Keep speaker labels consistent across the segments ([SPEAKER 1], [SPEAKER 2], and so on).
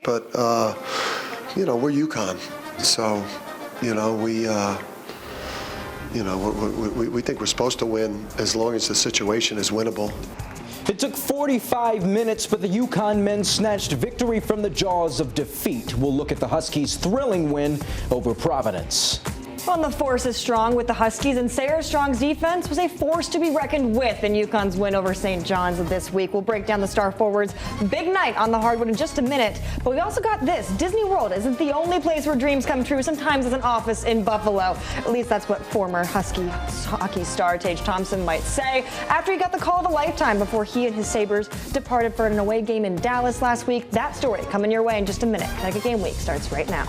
[SPEAKER 1] But, we're UConn. So, we think we're supposed to win as long as the situation is winnable.
[SPEAKER 2] It took 45 minutes, but the UConn men snatched victory from the jaws of defeat. We'll look at the Huskies' thrilling win over Providence.
[SPEAKER 3] Well, the force is strong with the Huskies, and Sayre Strong's defense was a force to be reckoned with in UConn's win over St. John's this week. We'll break down the star forwards' big night on the hardwood in just a minute. But we also got this. Disney World isn't the only place where dreams come true. Sometimes it's an office in Buffalo. At least that's what former Husky hockey star Tage Thompson might say after he got the call of a lifetime before he and his Sabres departed for an away game in Dallas last week. That story coming your way in just a minute. Connecticut Game Week starts right now.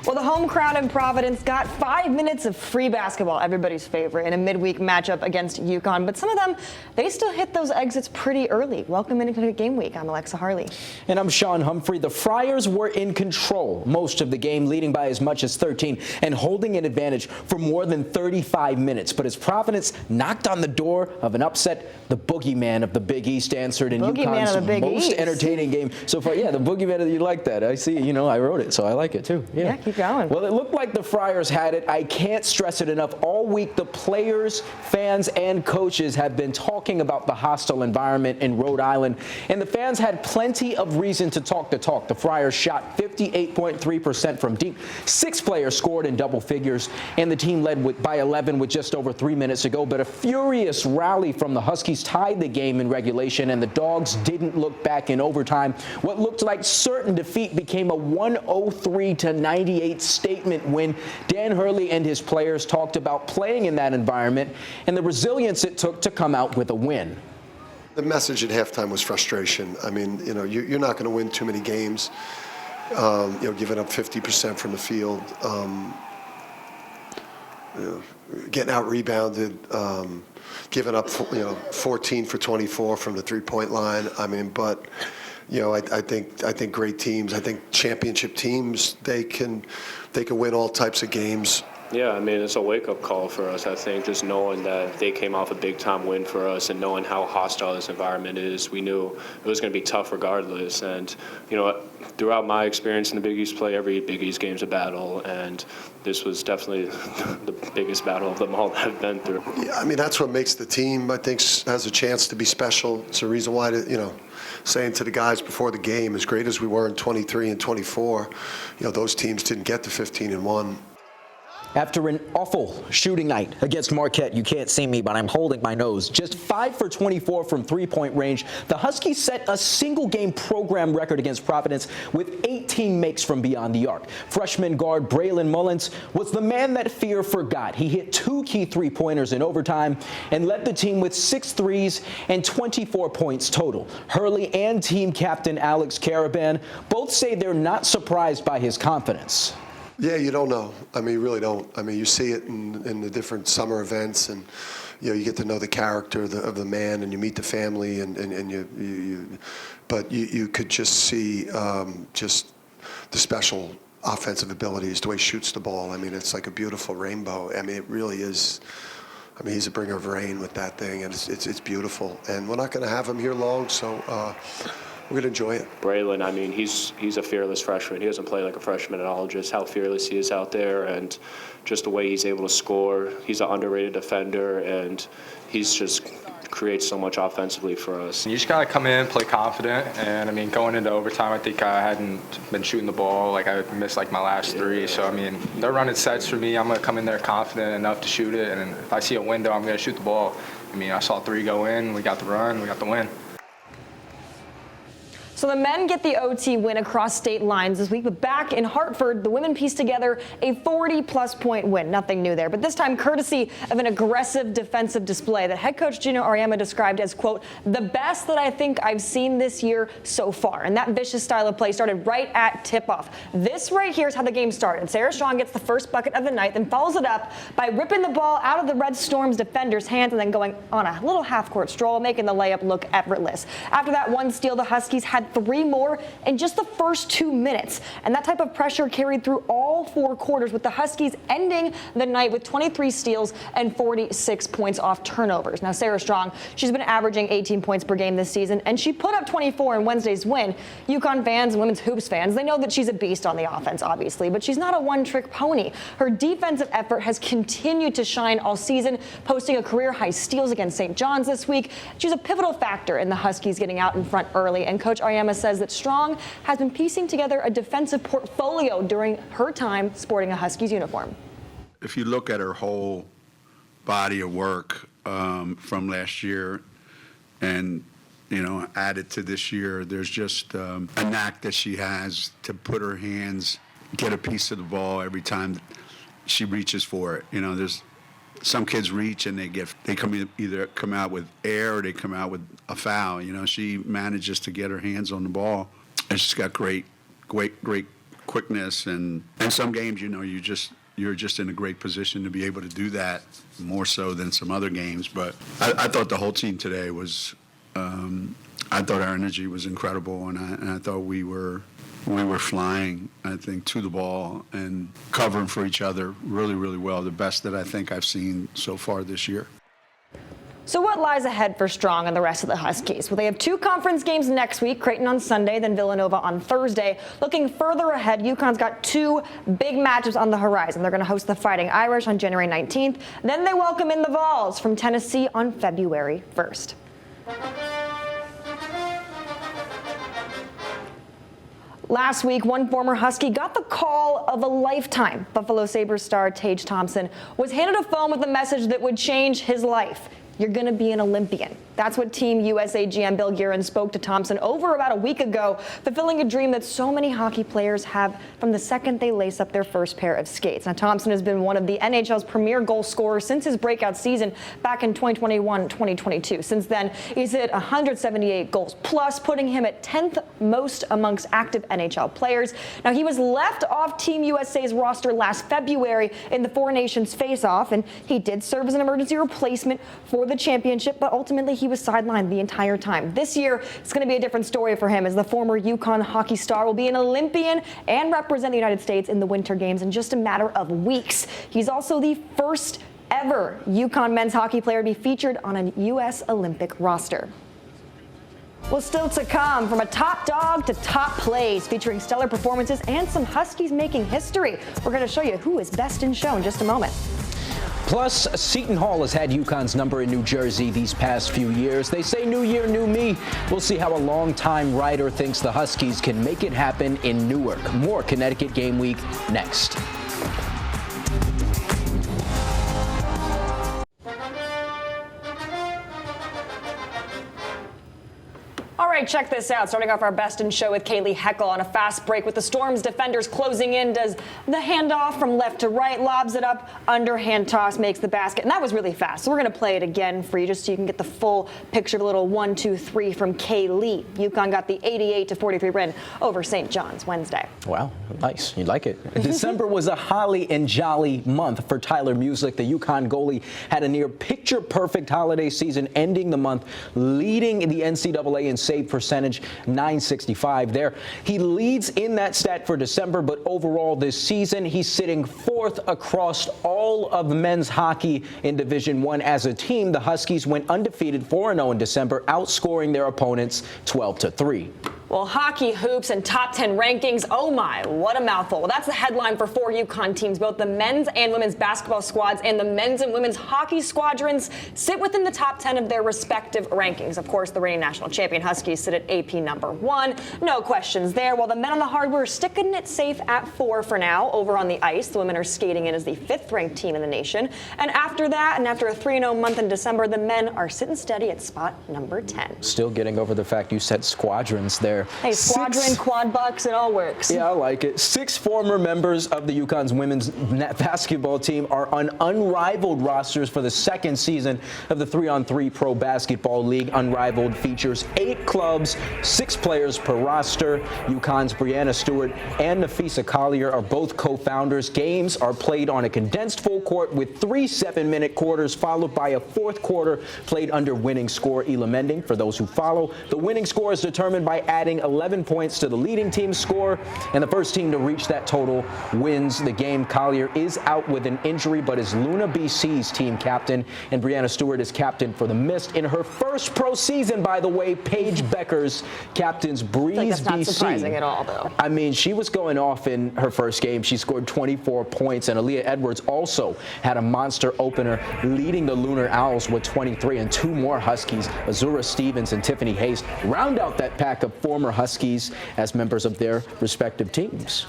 [SPEAKER 3] Well, the home crowd in Providence got 5 minutes of free basketball, everybody's favorite, in a midweek matchup against UConn. But some of them, they still hit those exits pretty early. Welcome into Connecticut Game Week. I'm Alexa Harley.
[SPEAKER 2] And I'm Sean Humphrey. The Friars were in control most of the game, leading by as much as 13 and holding an advantage for more than 35 minutes. But as Providence knocked on the door of an upset, the boogeyman of the Big East answered in UConn's most entertaining game so far. Yeah, the boogeyman, you like that. I see, I wrote it, so I like it too.
[SPEAKER 3] Yeah, keep going.
[SPEAKER 2] Well, it looked like the Friars had it. I can't stress it enough. All week, the players, fans, and coaches have been talking about the hostile environment in Rhode Island, and the fans had plenty of reason to talk the talk. The Friars shot 58.3% from deep. 6 players scored in double figures, and the team led by 11 with just over 3 minutes to go. But a furious rally from the Huskies tied the game in regulation, and the Dogs didn't look back in overtime. What looked like certain defeat became a 103-98 statement win. Dan Hurley and his players talked about playing in that environment and the resilience it took to come out with a win.
[SPEAKER 1] The message at halftime was frustration. I mean, you're not going to win too many games, giving up 50% from the field, getting out rebounded, giving up, 14 for 24 from the three-point line. I mean, but I think great teams, I think championship teams, they can win all types of games.
[SPEAKER 4] Yeah, I mean, it's a wake-up call for us, I think, just knowing that they came off a big-time win for us and knowing how hostile this environment is. We knew it was going to be tough regardless. And, throughout my experience in the Big East play, every Big East game's a battle, and this was definitely the biggest battle of them all that I've been through.
[SPEAKER 1] Yeah, I mean, that's what makes the team, I think, has a chance to be special. It's a reason why, saying to the guys before the game, as great as we were in 23 and 24, those teams didn't get to 15-1.
[SPEAKER 2] After an awful shooting night against Marquette, you can't see me, but I'm holding my nose. Just 5 for 24 from three-point range. The Huskies set a single-game program record against Providence with 18 makes from beyond the arc. Freshman guard Braylon Mullins was the man that fear forgot. He hit 2 key three-pointers in overtime and led the team with 6 threes and 24 points total. Hurley and team captain Alex Caravan both say they're not surprised by his confidence.
[SPEAKER 1] Yeah, you don't know. I mean, you really don't. I mean, you see it in the different summer events, and you get to know the character of the man, and you meet the family, and but you could just see just the special offensive abilities, the way he shoots the ball. I mean, it's like a beautiful rainbow. I mean, it really is. I mean, he's a bringer of rain with that thing, and it's beautiful. And we're not going to have him here long, so we're going to enjoy it.
[SPEAKER 4] Braylon, I mean, he's a fearless freshman. He doesn't play like a freshman at all, just how fearless he is out there and just the way he's able to score. He's an underrated defender, and he's just creates so much offensively for us.
[SPEAKER 5] You just got to come in, play confident, and, I mean, going into overtime, I think I hadn't been shooting the ball. Like, I missed, like, my last 3. So, I mean, they're running sets for me. I'm going to come in there confident enough to shoot it, and if I see a window, I'm going to shoot the ball. I mean, I saw 3 go in. We got the run. We got the win.
[SPEAKER 3] So the men get the OT win across state lines this week, but back in Hartford, the women pieced together a 40-plus point win. Nothing new there, but this time courtesy of an aggressive defensive display that head coach Gino Auriemma described as, quote, the best that I think I've seen this year so far. And that vicious style of play started right at tip-off. This right here is how the game started. Sayre Strong gets the first bucket of the night, then follows it up by ripping the ball out of the Red Storm's defender's hands and then going on a little half-court stroll, making the layup look effortless. After that one steal, the Huskies had had 3 more in just the first 2 minutes. And that type of pressure carried through all 4 quarters, with the Huskies ending the night with 23 steals and 46 points off turnovers. Now, Sarah Strong, she's been averaging 18 points per game this season, and she put up 24 in Wednesday's win. UConn fans and women's hoops fans, they know that she's a beast on the offense, obviously, but she's not a one-trick pony. Her defensive effort has continued to shine all season, posting a career-high steals against St. John's this week. She's a pivotal factor in the Huskies getting out in front early, and Coach Auriemma says that Strong has been piecing together a defensive portfolio during her time sporting a Huskies uniform.
[SPEAKER 6] If you look at her whole body of work from last year and, added to this year, there's just a knack that she has to put her hands, get a piece of the ball every time she reaches for it. There's some kids reach and they either come out with air or they come out with a foul. She manages to get her hands on the ball, and she's got great quickness. And in some games, you're just in a great position to be able to do that, more so than some other games. But I thought the whole team today was. I thought our energy was incredible, and I thought we were flying, I think, to the ball and covering for each other really, really well. The best that I think I've seen so far this year.
[SPEAKER 3] So what lies ahead for Strong and the rest of the Huskies? Well, they have 2 conference games next week, Creighton on Sunday, then Villanova on Thursday. Looking further ahead, UConn's got 2 big matchups on the horizon. They're going to host the Fighting Irish on January 19th. Then they welcome in the Vols from Tennessee on February 1st. Last week, one former Husky got the call of a lifetime. Buffalo Sabres star Tage Thompson was handed a phone with a message that would change his life. You're going to be an Olympian. That's what Team USA GM Bill Guerin spoke to Thompson over about a week ago, fulfilling a dream that so many hockey players have from the second they lace up their first pair of skates. Now, Thompson has been one of the NHL's premier goal scorers since his breakout season back in 2021-2022. Since then, he's hit 178 goals plus, putting him at 10th most amongst active NHL players. Now, he was left off Team USA's roster last February in the Four Nations face-off, and he did serve as an emergency replacement for the championship, but ultimately he was sidelined the entire time. This year, it's going to be a different story for him, as the former UConn hockey star will be an Olympian and represent the United States in the Winter Games in just a matter of weeks. He's also the first ever UConn men's hockey player to be featured on a U.S. Olympic roster. Well, still to come, from a top dog to top plays, featuring stellar performances and some Huskies making history. We're going to show you who is best in show in just a moment.
[SPEAKER 2] Plus, Seton Hall has had UConn's number in New Jersey these past few years. They say new year, new me. We'll see how a longtime writer thinks the Huskies can make it happen in Newark. More Connecticut Game Week next.
[SPEAKER 3] All right, check this out. Starting off our best in show with Kaylee Heckel on a fast break with the Storm's defenders closing in. Does the handoff from left to right, lobs it up, underhand toss, makes the basket. And that was really fast. So we're going to play it again for you just so you can get the full picture of a little 1-2-3 from Kaylee. UConn got the 88-43 win over St. John's Wednesday.
[SPEAKER 2] Wow, nice. You like it. December was a holly and jolly month for Tyler Musick. The UConn goalie had a near picture-perfect holiday season, ending the month leading the NCAA in save percentage, .965 there. He leads in that stat for December, but overall this season, he's sitting 4th across all of men's hockey in Division I. As a team, the Huskies went undefeated 4-0 in December, outscoring their opponents 12-3.
[SPEAKER 3] Well, hockey, hoops, and top 10 rankings, oh my, what a mouthful. Well, that's the headline for 4 UConn teams. Both the men's and women's basketball squads and the men's and women's hockey squadrons sit within the top 10 of their respective rankings. Of course, the reigning national champion Huskies sit at AP number 1. No questions there. While the men on the hardware are sticking it safe at 4 for now. Over on the ice, the women are skating in as the 5th-ranked team in the nation. And after that, and after a 3-0 month in December, the men are sitting steady at spot number 10.
[SPEAKER 2] Still getting over the fact you said squadrons there.
[SPEAKER 3] Hey, squadron, quad bucks, it all works.
[SPEAKER 2] Yeah, I like it. 6 former members of the UConn's women's basketball team are on unrivaled rosters for the 2nd season of the 3-on-3 Pro Basketball League. Unrivaled features 8 clubs, 6 players per roster. UConn's Brianna Stewart and Nafisa Collier are both co-founders. Games are played on a condensed full court with 3 7-minute quarters, followed by a 4th quarter played under winning score. Ela Mending, for those who follow. The winning score is determined by adding adding 11 points to the leading team score, and the first team to reach that total wins the game. Collier is out with an injury, but is Luna BC's team captain, and Brianna Stewart is captain for the Mist. In her first pro season, by the way, Paige Beckers captains Breeze
[SPEAKER 3] Like that's not
[SPEAKER 2] BC.
[SPEAKER 3] surprising at all, though.
[SPEAKER 2] I mean, she was going off in her first game. She scored 24 points, and Aaliyah Edwards also had a monster opener, leading the Lunar Owls with 23, and 2 more Huskies, Azura Stevens and Tiffany Hayes, round out that pack of former Huskies as members of their respective teams.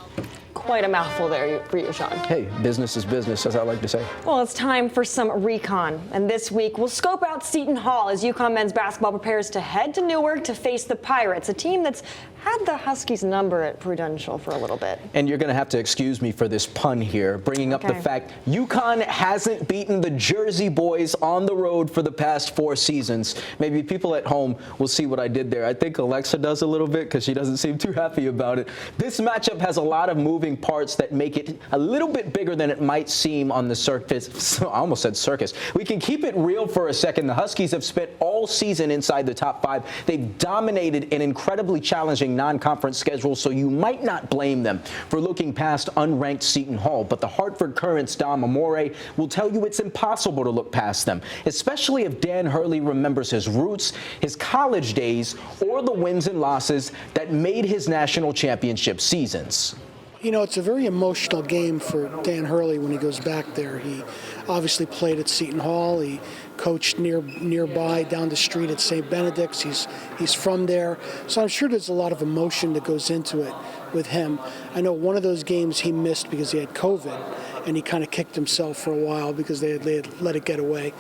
[SPEAKER 3] Quite a mouthful there for you, Sean.
[SPEAKER 2] Hey, business is business, as I like to say.
[SPEAKER 3] Well, it's time for some recon. And this week, we'll scope out Seton Hall as UConn men's basketball prepares to head to Newark to face the Pirates, a team that's had the Huskies number at Prudential for a little bit.
[SPEAKER 2] And you're going to have to excuse me for this pun here, bringing up the fact UConn hasn't beaten the Jersey boys on the road for the past 4 seasons. Maybe people at home will see what I did there. I think Alexa does a little bit because she doesn't seem too happy about it. This matchup has a lot of moving parts that make it a little bit bigger than it might seem on the surface. I almost said circus. We can keep it real for a second. The Huskies have spent all season inside the top 5. They've dominated an incredibly challenging non-conference schedule, so you might not blame them for looking past unranked Seton Hall. But the Hartford Current's Dom Amore will tell you it's impossible to look past them, especially if Dan Hurley remembers his roots, his college days, or the wins and losses that made his national championship seasons.
[SPEAKER 7] You know, it's a very emotional game for Dan Hurley when he goes back there. He obviously played at Seton Hall. He coached nearby down the street at St. Benedict's. He's from there. So I'm sure there's a lot of emotion that goes into it with him. I know one of those games he missed because he had COVID, and he kind of kicked himself for a while because they had let it get away.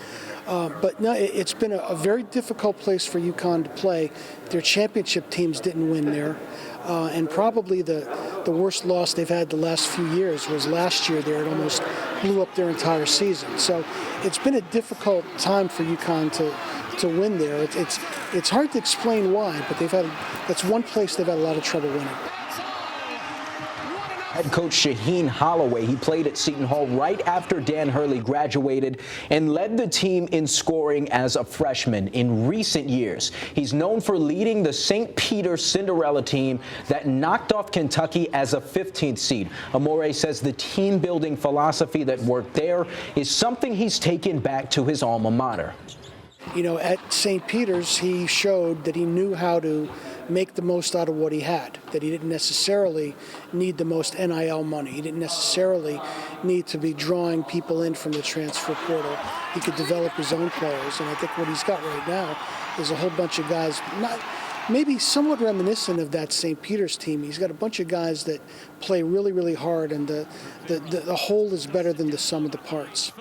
[SPEAKER 7] But no, it's been a very difficult place for UConn to play. Their championship teams didn't win there. And probably the worst loss they've had the last few years was last year there. It almost blew up their entire season. So it's been a difficult time for UConn to win there. It's hard to explain why, but that's one place they've had a lot of trouble winning.
[SPEAKER 2] Head coach Shaheen Holloway, he played at Seton Hall right after Dan Hurley graduated and led the team in scoring as a freshman in recent years. He's known for leading the St. Peter's Cinderella team that knocked off Kentucky as a 15th seed. Amore says the team-building philosophy that worked there is something he's taken back to his alma mater.
[SPEAKER 7] You know, at St. Peter's, he showed that he knew how to make the most out of what he had, that he didn't necessarily need the most NIL money. He didn't necessarily need to be drawing people in from the transfer portal. He could develop his own players, and I think what he's got right now is a whole bunch of guys, maybe somewhat reminiscent of that St. Peter's team. He's got a bunch of guys that play really, really hard, and the whole is better than the sum of the parts.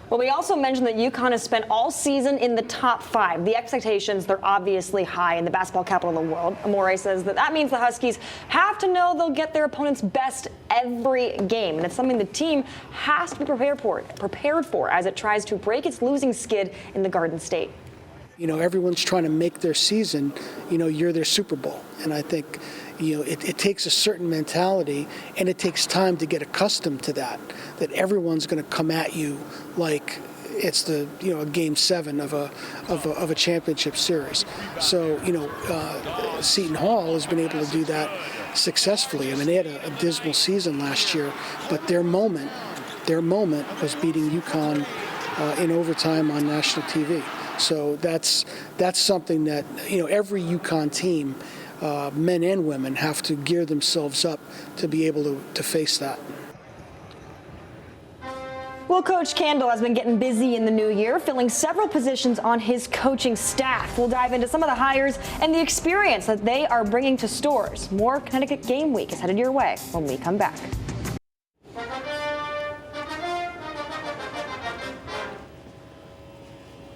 [SPEAKER 3] Well, we also mentioned that UConn has spent all season in the top 5. The expectations, they're obviously high in the basketball capital of the world. Amore says that means the Huskies have to know they'll get their opponent's best every game. And it's something the team has to be prepared for as it tries to break its losing skid in the Garden State.
[SPEAKER 7] You know, everyone's trying to make their season, you're their Super Bowl. And I think, it takes a certain mentality, and it takes time to get accustomed to that everyone's going to come at you like it's a game 7 of a championship series. So, Seton Hall has been able to do that successfully. I mean, they had a dismal season last year, but their moment was beating UConn in overtime on national TV. So that's something that, every UConn team, men and women, have to gear themselves up to be able to face that.
[SPEAKER 3] Well, Coach Candle has been getting busy in the new year, filling several positions on his coaching staff. We'll dive into some of the hires and the experience that they are bringing to Stores. More Connecticut Game Week is headed your way when we come back.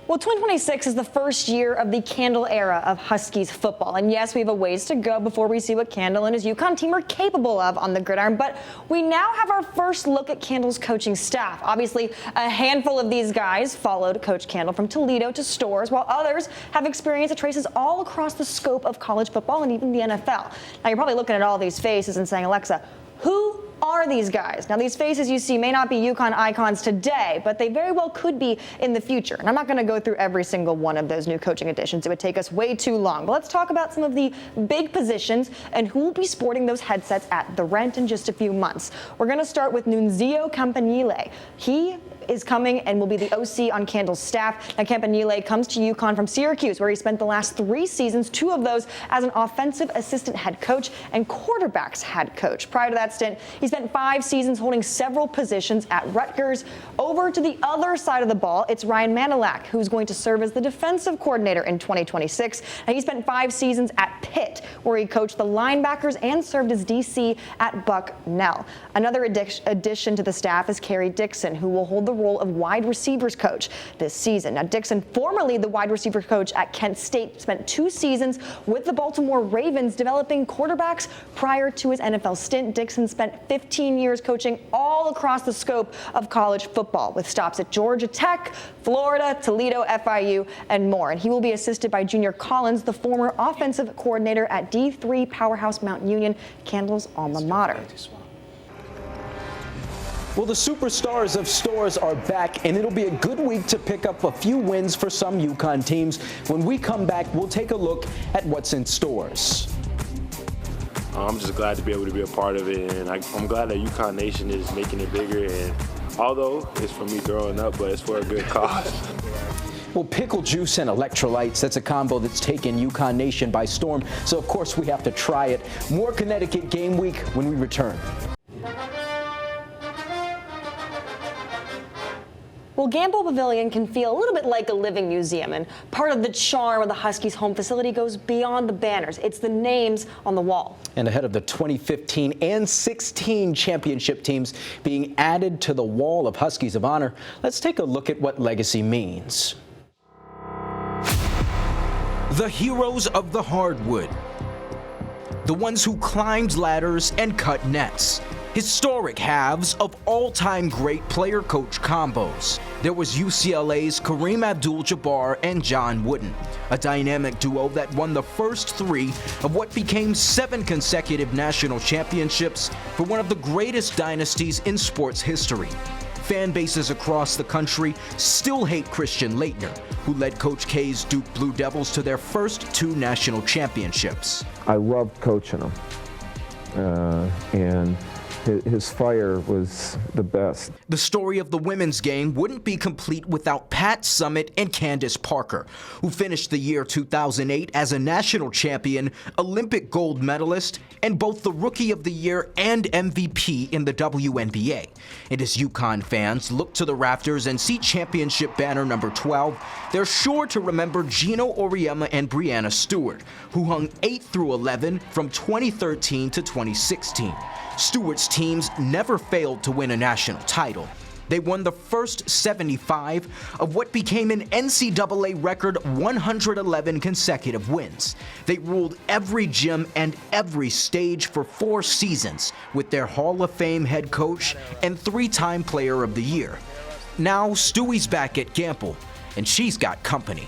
[SPEAKER 3] Well, 2026 is the first year of the Candle era of Huskies football. And yes, we have a ways to go before we see what Candle and his UConn team are capable of on the gridiron. But we now have our first look at Candle's coaching staff. Obviously, a handful of these guys followed Coach Candle from Toledo to Stores, while others have experience that traces all across the scope of college football and even the NFL. Now, you're probably looking at all these faces and saying, Alexa, who are these guys? Now, these faces you see may not be UConn icons today, but they very well could be in the future. And I'm not going to go through every single one of those new coaching additions. It would take us way too long. But let's talk about some of the big positions and who will be sporting those headsets at the Rent in just a few months. We're going to start with Nunzio Campanile. He is coming and will be the OC on Candle's staff. Now, Campanile comes to UConn from Syracuse, where he spent the last 3 seasons, 2 of those as an offensive assistant head coach and quarterbacks head coach. Prior to that stint, he spent 5 seasons holding several positions at Rutgers. Over to the other side of the ball, it's Ryan Manilak, who's going to serve as the defensive coordinator in 2026. Now, he spent 5 seasons at Pitt, where he coached the linebackers and served as DC at Bucknell. Another addition to the staff is Kerry Dixon, who will hold the role of wide receivers coach this season. Now, Dixon, formerly the wide receiver coach at Kent State, spent 2 seasons with the Baltimore Ravens developing quarterbacks. Prior to his NFL stint, Dixon spent 15 years coaching all across the scope of college football, with stops at Georgia Tech, Florida, Toledo, FIU, and more. And he will be assisted by Junior Collins, the former offensive coordinator at D3 powerhouse Mount Union, Candle's alma mater.
[SPEAKER 2] Well, the superstars of stores are back, and it'll be a good week to pick up a few wins for some UConn teams. When we come back, we'll take a look at what's in stores.
[SPEAKER 8] I'm just glad to be able to be a part of it, and I'm glad that UConn Nation is making it bigger. And although it's for me growing up, but it's for a good cause.
[SPEAKER 2] Well, pickle juice and electrolytes, that's a combo that's taken UConn Nation by storm. So, of course, we have to try it. More Connecticut Game Week when we return.
[SPEAKER 3] Well, Gamble Pavilion can feel a little bit like a living museum, and part of the charm of the Huskies' home facility goes beyond the banners. It's the names on the wall.
[SPEAKER 2] And ahead of the 2015 and 16 championship teams being added to the wall of Huskies of Honor, let's take a look at what legacy means.
[SPEAKER 9] The heroes of the hardwood. The ones who climbed ladders and cut nets. Historic halves of all-time great player-coach combos. There was UCLA's Kareem Abdul-Jabbar and John Wooden, a dynamic duo that won the first 3 of what became 7 consecutive national championships for one of the greatest dynasties in sports history. Fan bases across the country still hate Christian Laettner, who led Coach K's Duke Blue Devils to their first 2 national championships.
[SPEAKER 10] I loved coaching him, and his fire was the best.
[SPEAKER 9] The story of the women's game wouldn't be complete without Pat Summitt and Candace Parker, who finished the year 2008 as a national champion, Olympic gold medalist, and both the Rookie of the Year and MVP in the WNBA. And as UConn fans look to the rafters and see championship banner number 12, they're sure to remember Gino Auriemma and Brianna Stewart, who hung 8 through 11 from 2013 to 2016. Stewart's teams never failed to win a national title. They won the first 75 of what became an NCAA record 111 consecutive wins. They ruled every gym and every stage for 4 seasons with their Hall of Fame head coach and 3-time Player of the Year. Now Stewie's back at Gamble, and she's got company.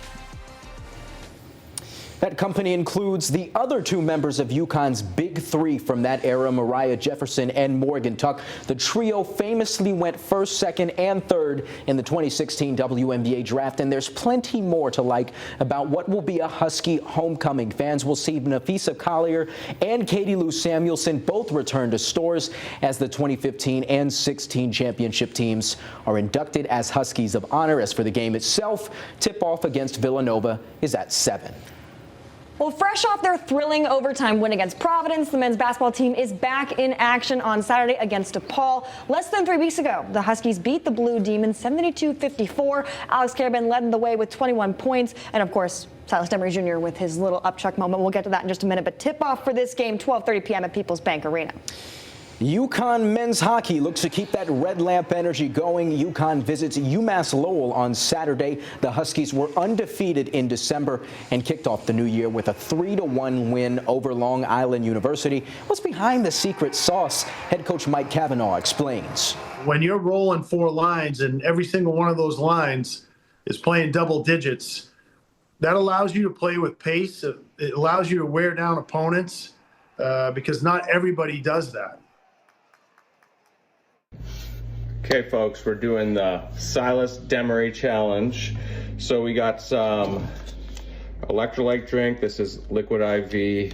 [SPEAKER 2] That company includes the other 2 members of UConn's Big 3 from that era, Mariah Jefferson and Morgan Tuck. The trio famously went 1st, 2nd, and 3rd in the 2016 WNBA draft, and there's plenty more to like about what will be a Husky homecoming. Fans will see Nafisa Collier and Katie Lou Samuelson both return to stores as the 2015 and 16 championship teams are inducted as Huskies of Honor. As for the game itself, tip-off against Villanova is at 7.
[SPEAKER 3] Well, fresh off their thrilling overtime win against Providence, the men's basketball team is back in action on Saturday against DePaul. Less than 3 weeks ago, the Huskies beat the Blue Demons 72-54. Alex Karabin led the way with 21 points. And, of course, Silas Demery Jr. with his little upchuck moment. We'll get to that in just a minute. But tip-off for this game, 12:30 p.m. at People's Bank Arena.
[SPEAKER 2] UConn men's hockey looks to keep that red lamp energy going. UConn visits UMass Lowell on Saturday. The Huskies were undefeated in December and kicked off the new year with a 3-1 win over Long Island University. What's behind the secret sauce? Head coach Mike Cavanaugh explains.
[SPEAKER 11] When you're rolling 4 lines and every single one of those lines is playing double digits, that allows you to play with pace. It allows you to wear down opponents because not everybody does that.
[SPEAKER 12] Okay, folks, we're doing the Silas Demery Challenge. So we got some electrolyte drink. This is Liquid IV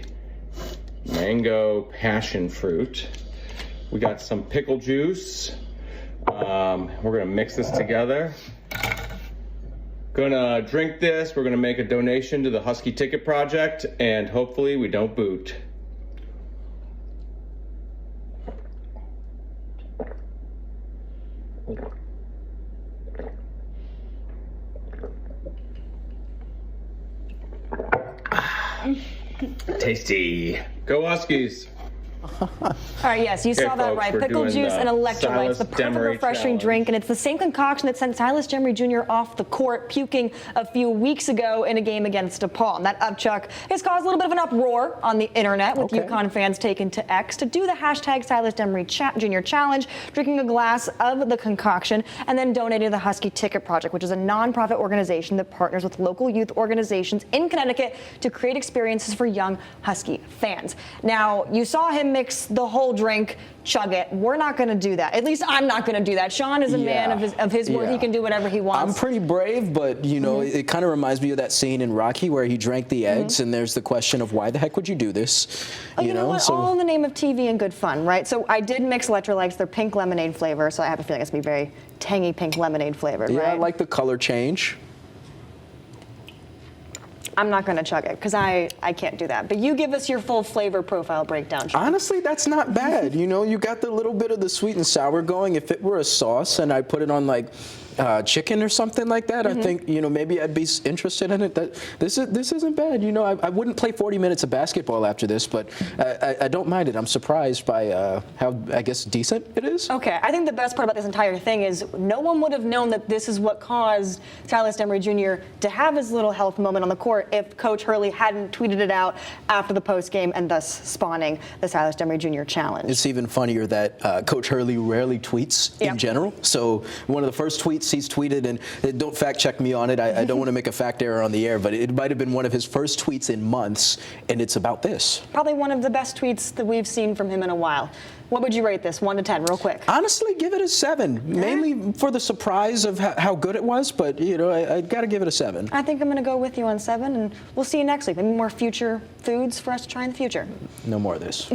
[SPEAKER 12] Mango Passion Fruit. We got some pickle juice. We're gonna mix this together. Gonna drink this. We're gonna make a donation to the Husky Ticket Project, and hopefully we don't boot. Tasty. Go Huskies.
[SPEAKER 3] All right, yes, you saw that
[SPEAKER 12] folks,
[SPEAKER 3] right.
[SPEAKER 12] we're
[SPEAKER 3] Pickle
[SPEAKER 12] doing
[SPEAKER 3] juice
[SPEAKER 12] the
[SPEAKER 3] and electrolytes,
[SPEAKER 12] Silas
[SPEAKER 3] the perfect
[SPEAKER 12] Demery
[SPEAKER 3] refreshing
[SPEAKER 12] Challenge.
[SPEAKER 3] drink, and it's the same concoction that sent Silas Demery Jr. off the court, puking a few weeks ago in a game against DePaul. And that upchuck has caused a little bit of an uproar on the internet, with UConn fans taken to X to do the hashtag Silas Demery Jr. Challenge, drinking a glass of the concoction, and then donating to the Husky Ticket Project, which is a nonprofit organization that partners with local youth organizations in Connecticut to create experiences for young Husky fans. Now, you saw him mix the whole drink, chug it. We're not going to do that. At least I'm not going to do that. Sean is a man of his word. He can do whatever he wants.
[SPEAKER 2] I'm pretty brave, but you know, it kind of reminds me of that scene in Rocky where he drank the eggs, and there's the question of why the heck would you do this?
[SPEAKER 3] Oh, you know what?
[SPEAKER 2] So
[SPEAKER 3] all in the name of TV and good fun, right? So I did mix electrolytes. They're pink lemonade flavor, so I have a feeling it's going to be very tangy pink lemonade flavored,
[SPEAKER 2] yeah,
[SPEAKER 3] right?
[SPEAKER 2] I like the color change.
[SPEAKER 3] I'm not going to chug it because I can't do that. But you give us your full flavor profile breakdown, Sean.
[SPEAKER 2] Honestly, that's not bad. You know, you got the little bit of the sweet and sour going. If it were a sauce and I put it on like chicken or something like that, I think, you know, maybe I'd be interested in it. That this isn't bad. You know, I wouldn't play 40 minutes of basketball after this, but I don't mind it. I'm surprised by how, I guess, decent it is.
[SPEAKER 3] Okay, I think the best part about this entire thing is no one would have known that this is what caused Silas Demery Jr. to have his little health moment on the court if Coach Hurley hadn't tweeted it out after the post game and thus spawning the Silas Demery Jr. Challenge.
[SPEAKER 2] It's even funnier that Coach Hurley rarely tweets in general. So one of the first tweets he's tweeted, and don't fact check me on it, I don't want to make a fact error on the air, but it might have been one of his first tweets in months, and it's about this.
[SPEAKER 3] Probably one of the best tweets that we've seen from him in a while. What would you rate this, 1 to 10, real quick?
[SPEAKER 2] Honestly, give it a 7, mainly for the surprise of how good it was, but, you know, I got to give it a 7.
[SPEAKER 3] I think I'm going to go with you on 7, and we'll see you next week. Maybe more future foods for us to try in the future.
[SPEAKER 2] No more of this.